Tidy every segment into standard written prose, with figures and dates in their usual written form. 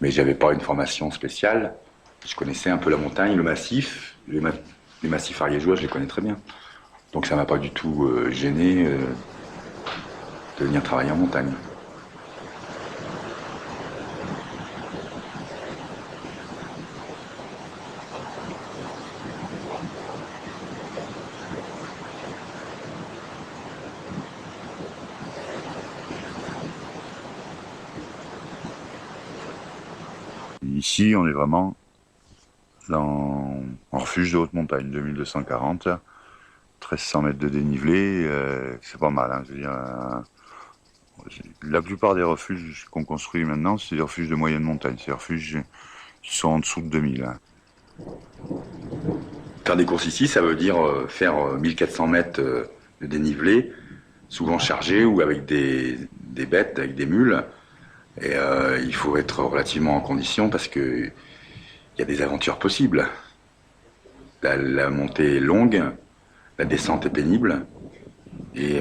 Mais j'avais pas une formation spéciale. Je connaissais un peu la montagne, le massif. Les massifs ariégeois, je les connais très bien. Donc ça m'a pas du tout gêné de venir travailler en montagne. Ici, on est vraiment en refuge de haute montagne, 2240, 1300 mètres de dénivelé, c'est pas mal. Hein, je veux dire, la plupart des refuges qu'on construit maintenant, c'est des refuges de moyenne montagne, c'est des refuges qui sont en dessous de 2000. Hein. Faire des courses ici, ça veut dire faire 1400 mètres de dénivelé, souvent chargé ou avec des bêtes, avec des mules. Et il faut être relativement en condition parce que il y a des aventures possibles. La montée est longue, la descente est pénible. Et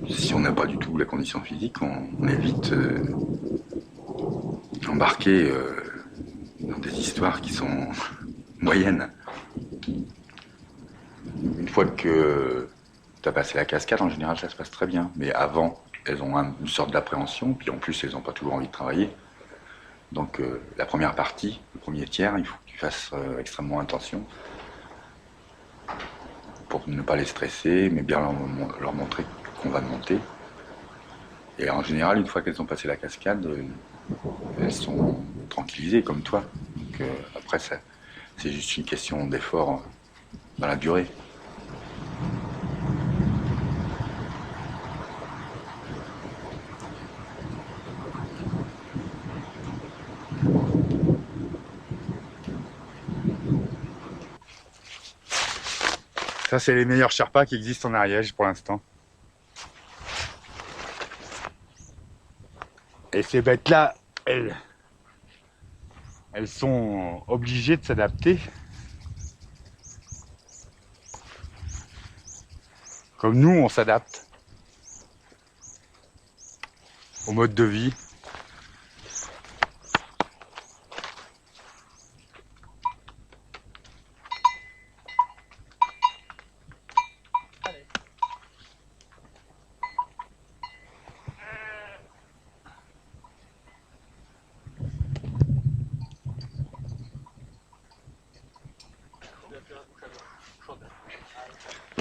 si on n'a pas du tout la condition physique, on est vite embarqué dans des histoires qui sont moyennes. Une fois que tu as passé la cascade, en général, ça se passe très bien. Mais avant, elles ont une sorte d'appréhension, puis en plus, elles n'ont pas toujours envie de travailler. Donc la première partie, le premier tiers, il faut que tu fasses extrêmement attention pour ne pas les stresser, mais bien leur montrer qu'on va monter. Et en général, une fois qu'elles ont passé la cascade, elles sont tranquillisées comme toi. Donc après, c'est juste une question d'effort dans la durée. Ça, c'est les meilleurs Sherpas qui existent en Ariège pour l'instant. Et ces bêtes-là, elles sont obligées de s'adapter. Comme nous, on s'adapte au mode de vie.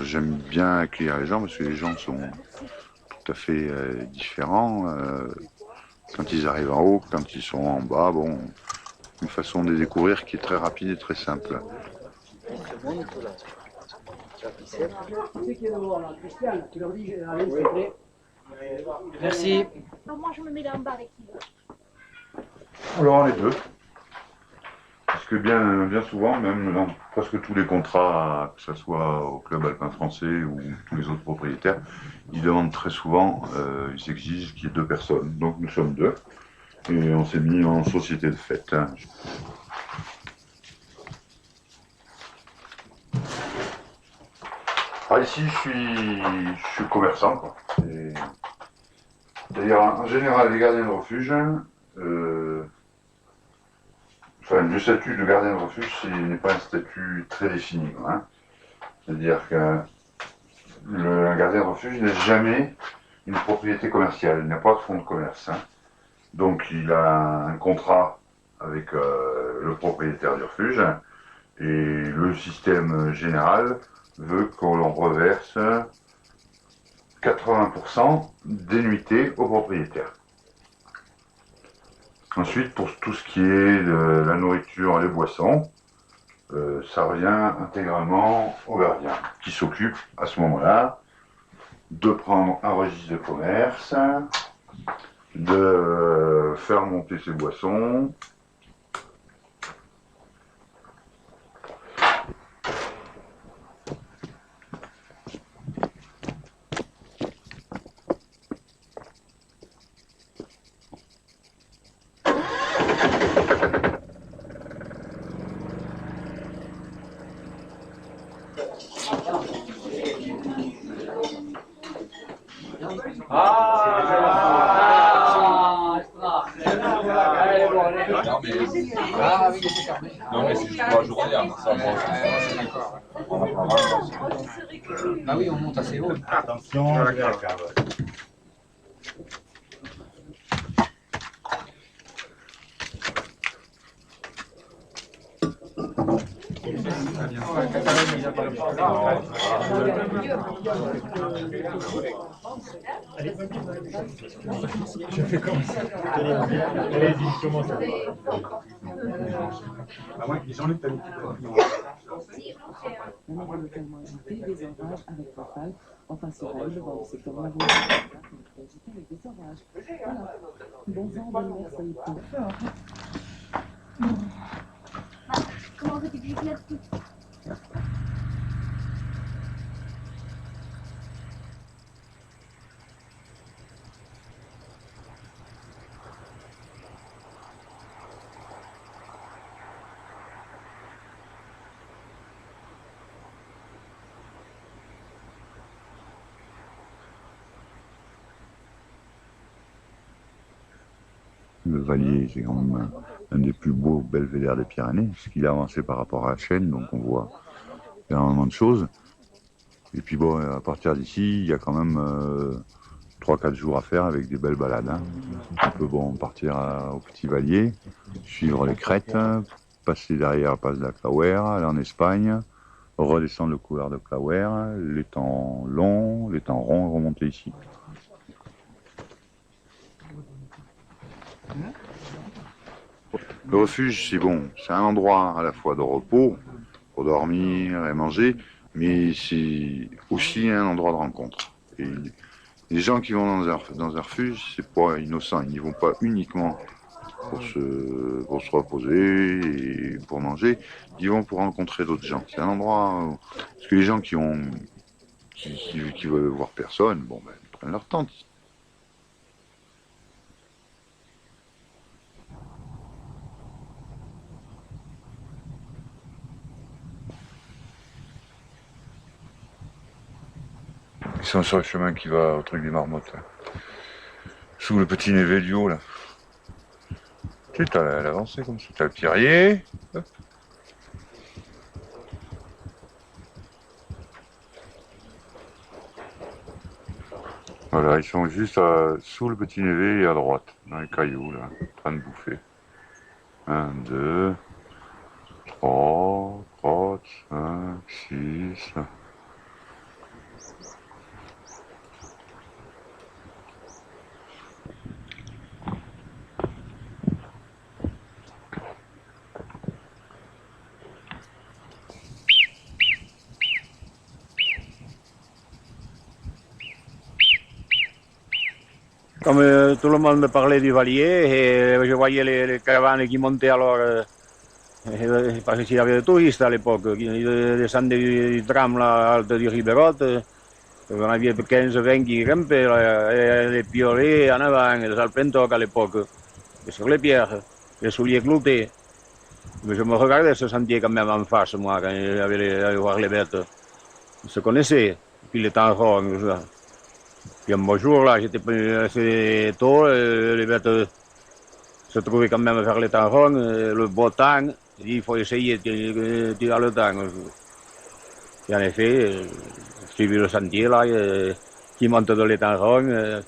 J'aime bien accueillir les gens parce que les gens sont tout à fait différents. Quand ils arrivent en haut, quand ils sont en bas, bon, une façon de les découvrir qui est très rapide et très simple. Merci. Moi, je me mets là en bas avec lui. Alors on est deux. Parce que bien souvent, même dans presque tous les contrats, que ce soit au club alpin français ou tous les autres propriétaires, ils demandent très souvent, ils exigent qu'il y ait deux personnes. Donc nous sommes deux. Et on s'est mis en société de fête. Ah, ici, je suis commerçant, quoi. C'est-à-dire, en général, les gardiens de refuge, le statut de gardien de refuge, n'est pas un statut très défini, quoi, hein. C'est-à-dire qu'un gardien de refuge n'est jamais une propriété commerciale, il n'a pas de fonds de commerce. Hein. Donc, il a un contrat avec le propriétaire du refuge, et le système général veut qu'on reverse 80% des nuitées au propriétaire. Ensuite, pour tout ce qui est de la nourriture et les boissons, ça revient intégralement au gardien, qui s'occupe à ce moment-là de prendre un registre de commerce, de faire monter ses boissons, Ah oui, on monte assez haut. Attention, je vais la cave. Je fais comme ça. Allez-y, commence. À moins que Jean-Luc t'as mis. On a localement évité des orages avec rafale. Enfin, sur elle, le vent du secteur de la voie agiter avec des orages. Voilà. Bon vent, bonne mer, soyez prudents. Comment veux-tu que j'éclaire tout? Le Vallier, c'est quand même un des plus beaux belvédères des Pyrénées, puisqu'il a avancé par rapport à la chaîne, donc on voit énormément de choses. Et puis bon, à partir d'ici, il y a quand même 3-4 jours à faire avec des belles balades. Hein. On peut bon, partir au Petit Vallier, suivre les crêtes, passer derrière la passe de la Claouer, aller en Espagne, redescendre le couloir de Claouer, les temps longs, les temps ronds, et remonter ici. Le refuge, c'est bon, c'est un endroit à la fois de repos, pour dormir et manger, mais c'est aussi un endroit de rencontre. Et les gens qui vont dans un refuge, c'est pas innocent, ils n'y vont pas uniquement pour se reposer et pour manger, ils vont pour rencontrer d'autres gens. C'est un endroit parce que les gens qui veulent voir personne, bon ben, ils prennent leur tente. Ils sont sur le chemin qui va au truc des marmottes, là. Sous le petit Névelio, là. Tu sais, t'as l'avancée comme ça, t'as le Pierrier. Hop. Voilà, ils sont juste sous le petit Névé et à droite, dans les cailloux, là, en train de bouffer. 1, 2, 3, 4, 5, 6... Comme tout le monde me parlait du Vallier, et je voyais les caravanes qui montaient alors, parce qu'il y avait des touristes à l'époque, qui descendaient du tram là, Alto du Riberotte, on avait 15-20 qui grimpaient, les piolets en avant, les alpentocs à l'époque, et sur les pierres, les souliers cloutés. Mais je me regardais ce sentier quand même en face, moi, quand j'allais voir les bêtes. Ils se connaissaient, depuis les temps ronds, tout ça. Puis un beau jour, là, j'étais assez tôt, les bêtes se trouvaient quand même à faire les temps ronds, le beau temps, j'ai dit, il faut essayer de tirer le temps. Et en effet, j'ai suivi le sentier, là, qui monte dans les temps ronds,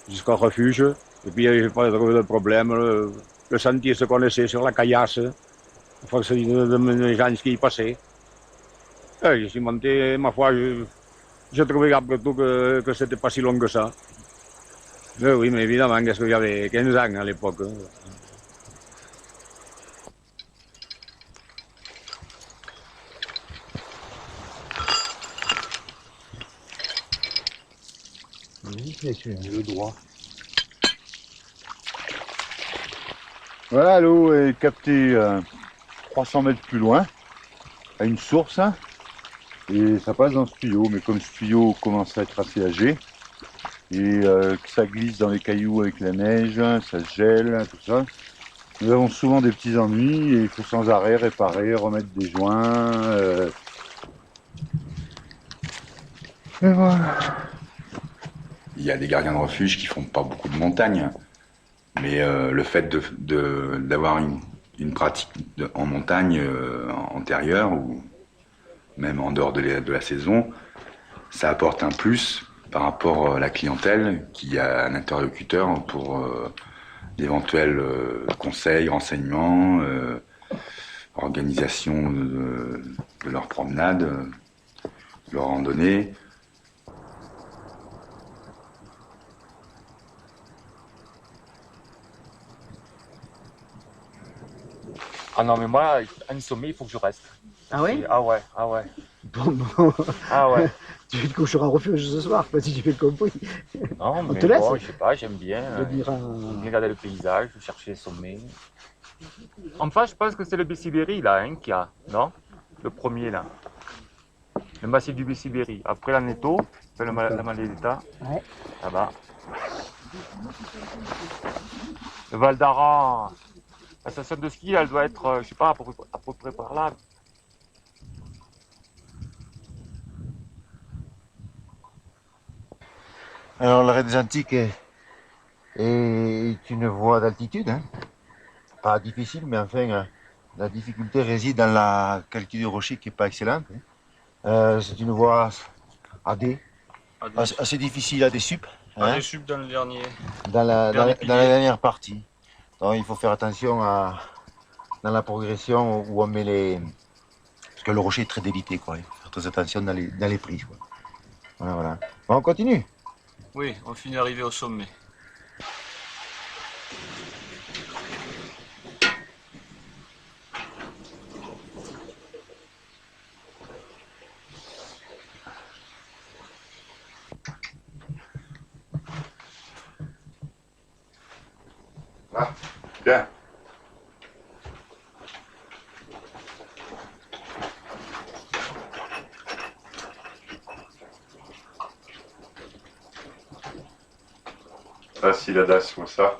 jusqu'au refuge. Et puis, j'ai pas trouvé de problème, le sentier se connaissait sur la caillasse, à force de gens qui y passaient. Et je suis monté, ma foi, j'ai trouvé après tout que c'était pas si long que ça. Mais oui, mais évidemment, qu'est-ce que j'avais 15 ans à l'époque. Oui, le droit. Voilà, l'eau est captée 300 mètres plus loin, à une source, hein, et ça passe dans ce tuyau. Mais comme ce tuyau commence à être assez âgé, et que ça glisse dans les cailloux avec la neige, ça se gèle, tout ça, nous avons souvent des petits ennuis et il faut sans arrêt réparer, remettre des joints. Et voilà. Il y a des gardiens de refuge qui font pas beaucoup de montagnes, mais le fait d'avoir une pratique en montagne antérieure ou même en dehors de la saison, ça apporte un plus par rapport à la clientèle qui a un interlocuteur pour d'éventuels conseils, renseignements, organisation de leur promenade, de leur randonnée. Ah non, mais moi, un sommet, il faut que je reste. Ah oui? Ah ouais, ah ouais. Bon, Ah ouais. tu te coucheras en refuge ce soir, si tu fais compris. Non, On mais te laisse? bon, je sais pas, j'aime bien. Je dirais J'aime bien regarder le paysage, chercher les sommets. Enfin, je pense que c'est le Bessibéry, là, hein, qu'il y a, non? Le premier, là. Le massif du Bessibéry. Après l'Aneto, la Maledetta, Ouais. là-bas. Le Val d'Aran, la station de ski, elle doit être, je sais pas, à peu près par là. Alors, l'arrêt des Antiques est une voie d'altitude, hein. Pas difficile, mais enfin, la difficulté réside dans la qualité du rocher qui n'est pas excellente, hein. C'est une voie AD, assez difficile à des sup, hein, dans le dernier. dans la pilier. dernière partie. Donc, il faut faire attention dans la progression où on met les... Parce que le rocher est très délité, quoi. Il faut faire très attention dans les prises, quoi. Voilà, voilà. Bon, on continue. Oui, on finit d'arriver au sommet. Ah, bien. Facile à das, comme ça.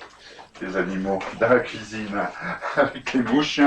Les animaux dans la cuisine avec les mouches.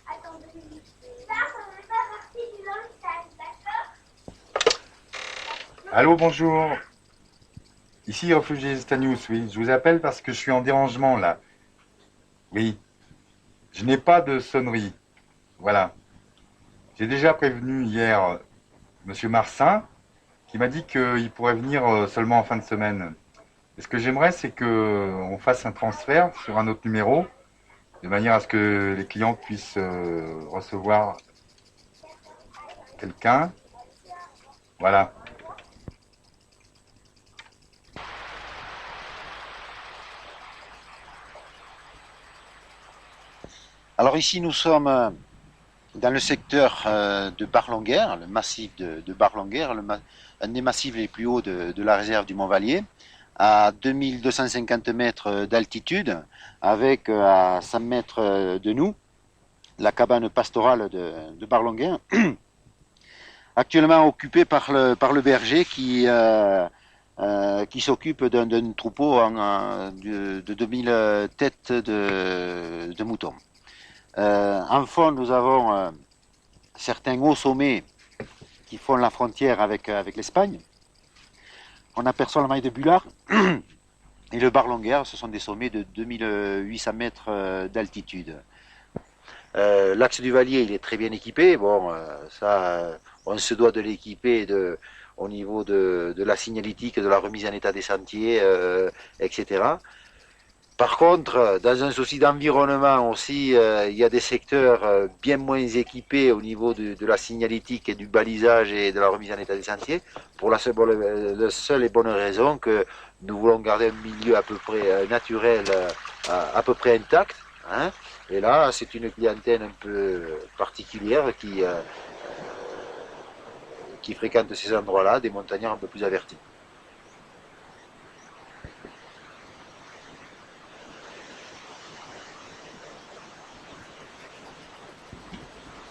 Attends 2 minutes. Ça ne veut pas partir. Allô, bonjour. Ici, refuge des Stanius, oui. Je vous appelle parce que je suis en dérangement, là. Oui. Je n'ai pas de sonnerie. Voilà. J'ai déjà prévenu hier Monsieur Marsin, qui m'a dit qu'il pourrait venir seulement en fin de semaine. Et ce que j'aimerais, c'est qu'on fasse un transfert sur un autre numéro, de manière à ce que les clients puissent recevoir quelqu'un. Voilà. Alors ici, nous sommes dans le secteur de Bar-Longuer, le massif de Bar-Longuer, un des massifs les plus hauts de la réserve du Mont-Vallier, à 2250 mètres d'altitude, avec à 100 mètres de nous, la cabane pastorale de Bar-Longuer, actuellement occupée par le berger qui s'occupe d'un troupeau de 2000 têtes de moutons. En fond, nous avons certains hauts sommets qui font la frontière avec l'Espagne. On aperçoit la maille de Bullard et le Bar-Longuer, ce sont des sommets de 2800 mètres d'altitude. L'axe du Vallier, il est très bien équipé. Bon, on se doit de l'équiper au niveau de la signalétique, de la remise en état des sentiers, etc. Par contre, dans un souci d'environnement aussi, il y a des secteurs bien moins équipés au niveau de la signalétique et du balisage et de la remise en état des sentiers, pour la seule et bonne raison que nous voulons garder un milieu à peu près naturel, à peu près intact. Hein. Et là, c'est une clientèle un peu particulière qui fréquente ces endroits-là, des montagnards un peu plus avertis.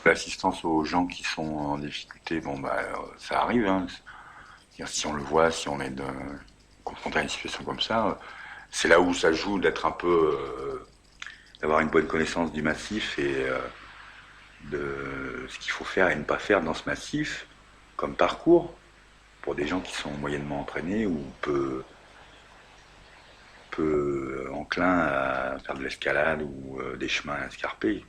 L'assistance aux gens qui sont en difficulté, bon ça arrive. Hein. Si on le voit, si on est confronté à une situation comme ça, c'est là où ça joue d'être un peu, d'avoir une bonne connaissance du massif et de ce qu'il faut faire et ne pas faire dans ce massif, comme parcours pour des gens qui sont moyennement entraînés ou peu enclins à faire de l'escalade ou des chemins escarpés.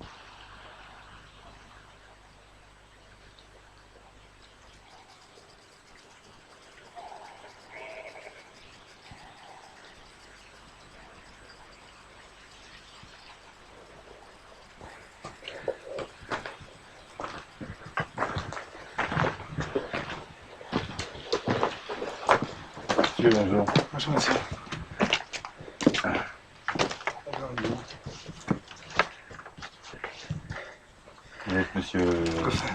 Bonjour. Bonjour monsieur. Vous êtes monsieur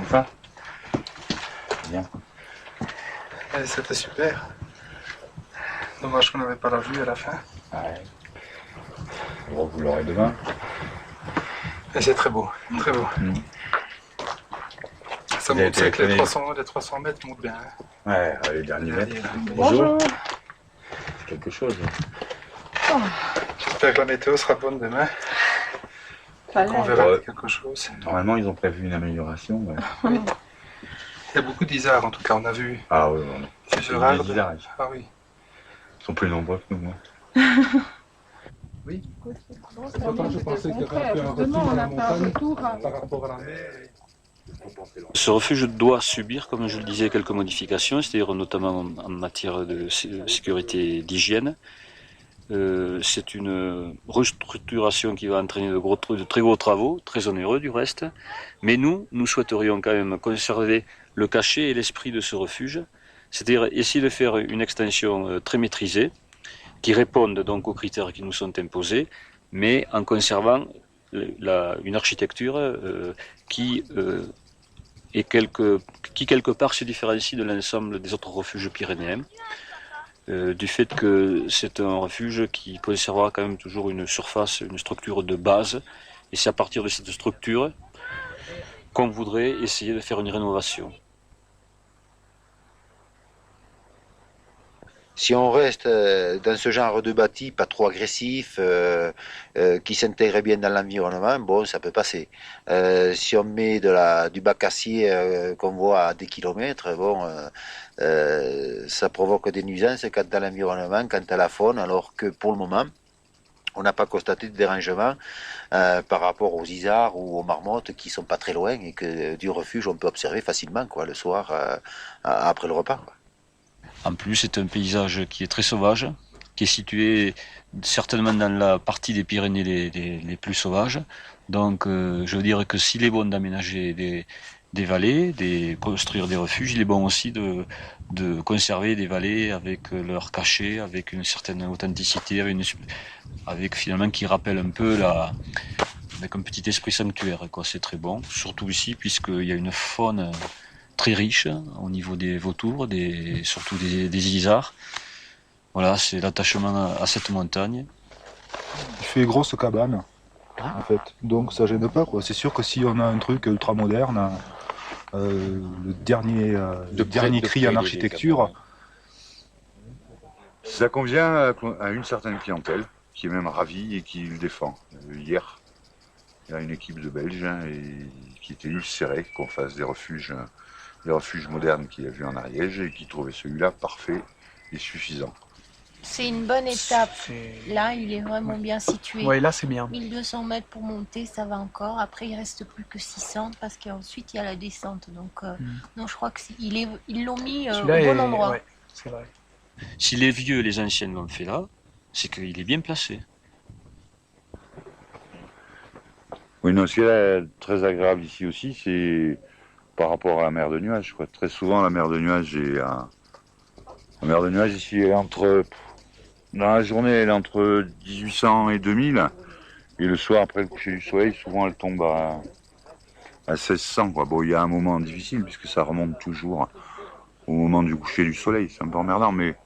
Enfin. Bien. C'était super. Dommage qu'on n'avait pas la vue à la fin. Ouais. Bon, vous l'aurez demain. Et c'est très beau, très beau. Ça monte, c'est que les 300 mètres montent bien. Hein. Ouais, les derniers mètres. Bonjour. C'est quelque chose. Oh. J'espère que la météo sera bonne demain. On verra quelque chose. Normalement, ils ont prévu une amélioration. Ouais. Oui. Il y a beaucoup d'isards, en tout cas, on a vu. Ah oui, c'est Gérard. Ah oui. Ils sont plus nombreux que nous. Hein. Oui. Pourtant, je pensais qu'il y avait un retour à la montagne par rapport à la mer. Ce refuge doit subir, comme je le disais, quelques modifications, c'est-à-dire notamment en matière de sécurité et d'hygiène. C'est une restructuration qui va entraîner de très gros travaux, très onéreux du reste. Mais nous souhaiterions quand même conserver le cachet et l'esprit de ce refuge, c'est-à-dire essayer de faire une extension très maîtrisée, qui réponde donc aux critères qui nous sont imposés, mais en conservant une architecture qui quelque part se différencie de l'ensemble des autres refuges pyrénéens, du fait que c'est un refuge qui conservera quand même toujours une surface, une structure de base, et c'est à partir de cette structure qu'on voudrait essayer de faire une rénovation. Si on reste dans ce genre de bâti, pas trop agressif, qui s'intègre bien dans l'environnement, bon, ça peut passer. Si on met du bac acier qu'on voit à des kilomètres, bon, ça provoque des nuisances quant à l'environnement, quant à la faune, alors que pour le moment, on n'a pas constaté de dérangement par rapport aux isards ou aux marmottes qui sont pas très loin et que du refuge on peut observer facilement quoi, le soir après le repas. Quoi. En plus, c'est un paysage qui est très sauvage, qui est situé certainement dans la partie des Pyrénées les plus sauvages. Donc, je veux dire que s'il est bon d'aménager des vallées, de construire des refuges, il est bon aussi de conserver des vallées avec leur cachet, avec une certaine authenticité, avec finalement qui rappelle un peu avec un petit esprit sanctuaire, quoi. C'est très bon, surtout ici puisqu'il y a une faune très riche au niveau des vautours, surtout des isards. Voilà, c'est l'attachement à cette montagne. Il fait grosse cabane, en fait, donc ça gêne pas, quoi. C'est sûr que si on a un truc ultra moderne, le dernier cri en architecture. Ça convient à une certaine clientèle qui est même ravie et qui le défend. Hier, il y a une équipe de Belges qui était ulcérée qu'on fasse des refuges modernes qu'il a vus en Ariège et qui trouvait celui-là parfait et suffisant. C'est une bonne étape. Là, il est vraiment bien situé. Oui, là, c'est bien. 1200 mètres pour monter, ça va encore. Après, il reste plus que 600 parce qu'ensuite, il y a la descente. Donc, non, je crois qu'ils l'ont mis au bon endroit. Ouais, c'est vrai. Si les vieux, les anciens l'ont fait là, c'est qu'il est bien placé. Oui, non, ce qui est très agréable ici aussi, c'est par rapport à la mer de nuages, quoi. Très souvent, la mer de nuages ici est dans la journée, elle est entre 1800 et 2000, et le soir, après le coucher du soleil, souvent elle tombe à 1600, quoi. Bon, il y a un moment difficile, puisque ça remonte toujours au moment du coucher du soleil, c'est un peu emmerdant, mais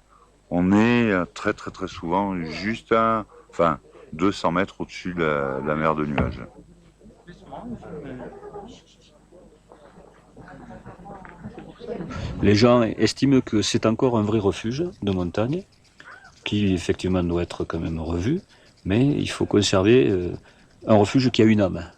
on est très très très souvent juste à 200 mètres au-dessus de la mer de nuages. Les gens estiment que c'est encore un vrai refuge de montagne, qui effectivement doit être quand même revu, mais il faut conserver un refuge qui a une âme.